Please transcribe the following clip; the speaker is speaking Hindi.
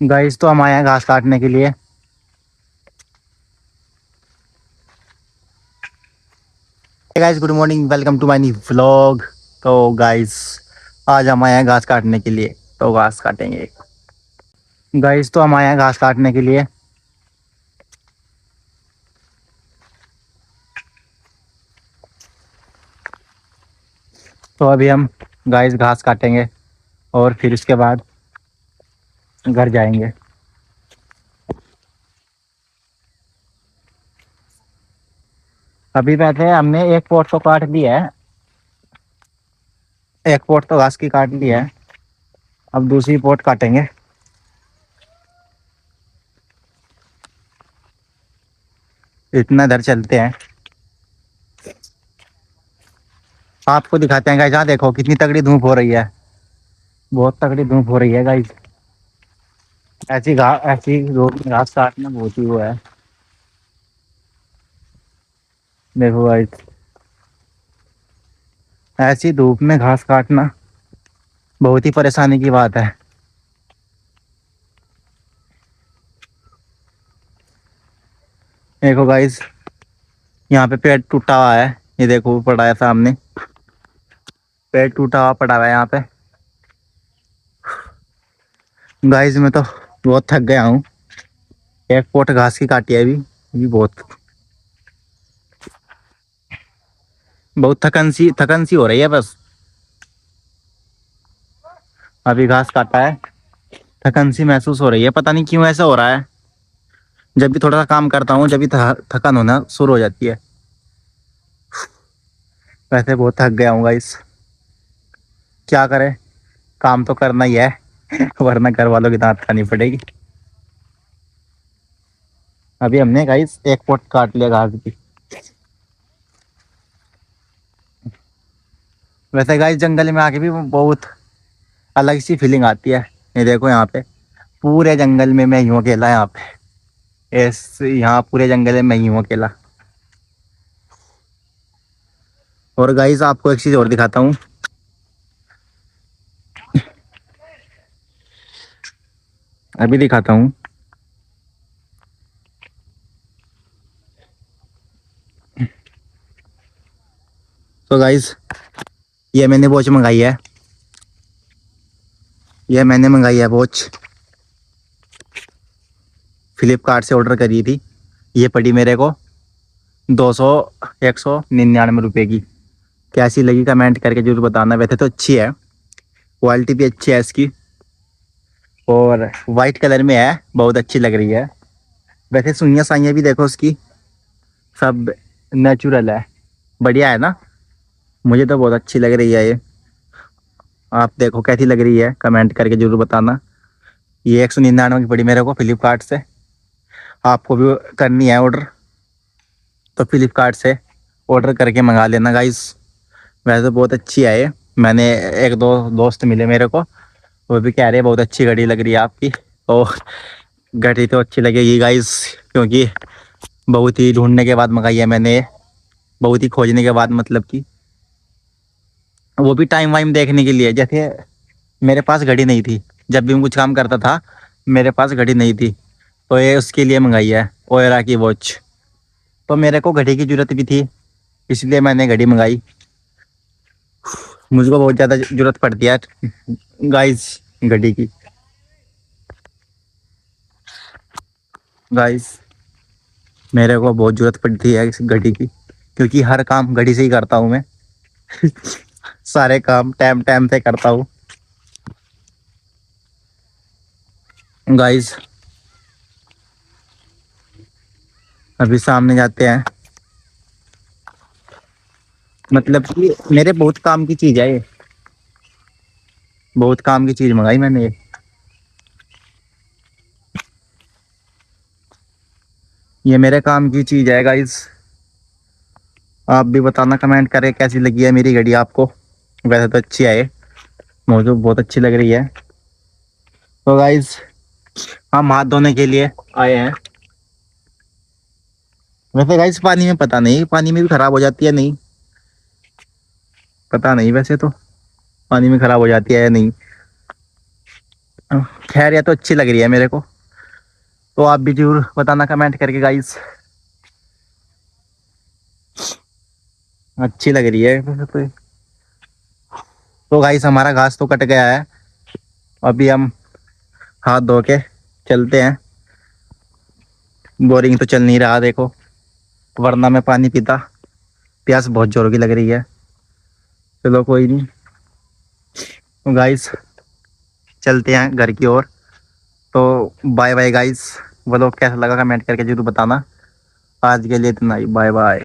गाइस तो हम आए हैं घास काटने के लिए। Guys good morning, welcome to my new vlog. तो गाइस आज हम आए हैं घास काटने के लिए, तो घास काटेंगे। गाइस तो हम आए हैं घास काटने के लिए। तो अभी हम गाइस घास काटेंगे और फिर उसके बाद घर जाएंगे। अभी वैसे हमने एक पोट तो काट लिया है, एक पोट तो घास की काट लिया है। अब दूसरी पोट काटेंगे। इतना इधर चलते हैं, आपको दिखाते हैं गाइस। यहाँ देखो कितनी तगड़ी धूप हो रही है, बहुत तगड़ी धूप हो रही है गाइस। ऐसी धूप में घास काटना बहुत ही वो है। देखो गाइस, ऐसी धूप में घास काटना बहुत ही परेशानी की बात है। देखो गाइस, यहाँ पे पेड़ टूटा हुआ है, ये देखो पड़ा है सामने। पेड़ टूटा हुआ पड़ा हुआ है यहाँ पे। गाइस मैं तो बहुत थक गया हूँ। एक पोट घास की काटी है अभी, ये बहुत बहुत थकन सी हो रही है बस। अभी घास काटा है, थकन सी महसूस हो रही है, पता नहीं क्यों ऐसा हो रहा है। जब भी थोड़ा सा काम करता हूँ जब भी थकन होना शुरू हो जाती है। वैसे बहुत थक गया हूँ गाइस, क्या करें, काम तो करना ही है वरना घर वालों की दांत खानी पड़ेगी। अभी हमने गाइस एक पोट काट लिया घास की। वैसे गाइस जंगल में आके भी बहुत अलग सी फीलिंग आती है। ये देखो यहाँ पे पूरे जंगल में मैं ही हूँ अकेला यहाँ पे। यहाँ पूरे जंगल में मैं ही हूँ अकेला। और गाइस आपको एक चीज और दिखाता हूँ। अभी दिखाता हूँ। तो गाइस ये मैंने वॉच मंगाई है, ये मैंने मंगाई है वॉच। फ्लिपकार्ट से ऑर्डर करी थी। ये पड़ी मेरे को 199 रुपये की। कैसी लगी कमेंट करके जरूर बताना। वैसे तो अच्छी है, क्वालिटी भी अच्छी है इसकी, और वाइट कलर में है, बहुत अच्छी लग रही है। वैसे सुइयाँ साइयाँ भी देखो उसकी, सब नेचुरल है, बढ़िया है ना। मुझे तो बहुत अच्छी लग रही है ये। आप देखो कैसी लग रही है, कमेंट करके जरूर बताना। ये 199 की पड़ी मेरे को फ्लिपकार्ट से। आपको भी करनी है ऑर्डर तो फ्लिपकार्ट से ऑर्डर करके मंगा लेना गाइस। वैसे तो बहुत अच्छी है ये। मैंने एक दो दोस्त मिले मेरे को, वो भी कह रहे हैं बहुत अच्छी घड़ी लग रही है आपकी। तो घड़ी तो अच्छी लगेगी गाइस, क्योंकि बहुत ही ढूंढने के बाद मंगाई है मैंने ये। बहुत ही खोजने के बाद, मतलब कि वो भी टाइम वाइम देखने के लिए। जैसे मेरे पास घड़ी नहीं थी, जब भी मैं कुछ काम करता था मेरे पास घड़ी नहीं थी, तो ये उसके लिए मंगाई है, ओयरा की वॉच। तो मेरे को घड़ी की जरूरत भी थी, इसलिए मैंने घड़ी मंगाई। मुझको बहुत ज़्यादा जरूरत पड़ती है गाइस घड़ी की। गाइस मेरे को बहुत जरूरत पड़ती है इस घड़ी की, क्योंकि हर काम घड़ी से ही करता हूँ मैं सारे काम टाइम टाइम से करता हूँ गाइस। अभी सामने जाते हैं, मतलब कि मेरे बहुत काम की चीज़ है ये, बहुत काम की चीज़ मंगाई मैंने ये मेरे काम की चीज़ है गाइस। आप भी बताना कमेंट करें कैसी लगी है मेरी घड़ी आपको। वैसे तो अच्छी है ये, मुझे तो बहुत अच्छी लग रही है। तो गाइस हम हाथ धोने के लिए आए हैं। वैसे गाइस पानी में पता नहीं, पानी में भी खराब हो जाती है नहीं, पता नहीं वैसे तो पानी में खराब हो जाती है या नहीं। खैर ये तो अच्छी लग रही है मेरे को, तो आप भी जरूर बताना कमेंट करके गाइस, अच्छी लग रही है। तो गाइस हमारा घास तो कट गया है, अभी हम हाथ धो के चलते हैं। बोरिंग तो चल नहीं रहा देखो, वरना मैं पानी पीता, प्यास बहुत जोर की लग रही है। चलो कोई नहीं, तो गाइस चलते हैं घर की ओर। तो बाय बाय गाइस, व्लॉग कैसा लगा कमेंट करके जरूर बताना। आज के लिए इतना ही, बाय बाय।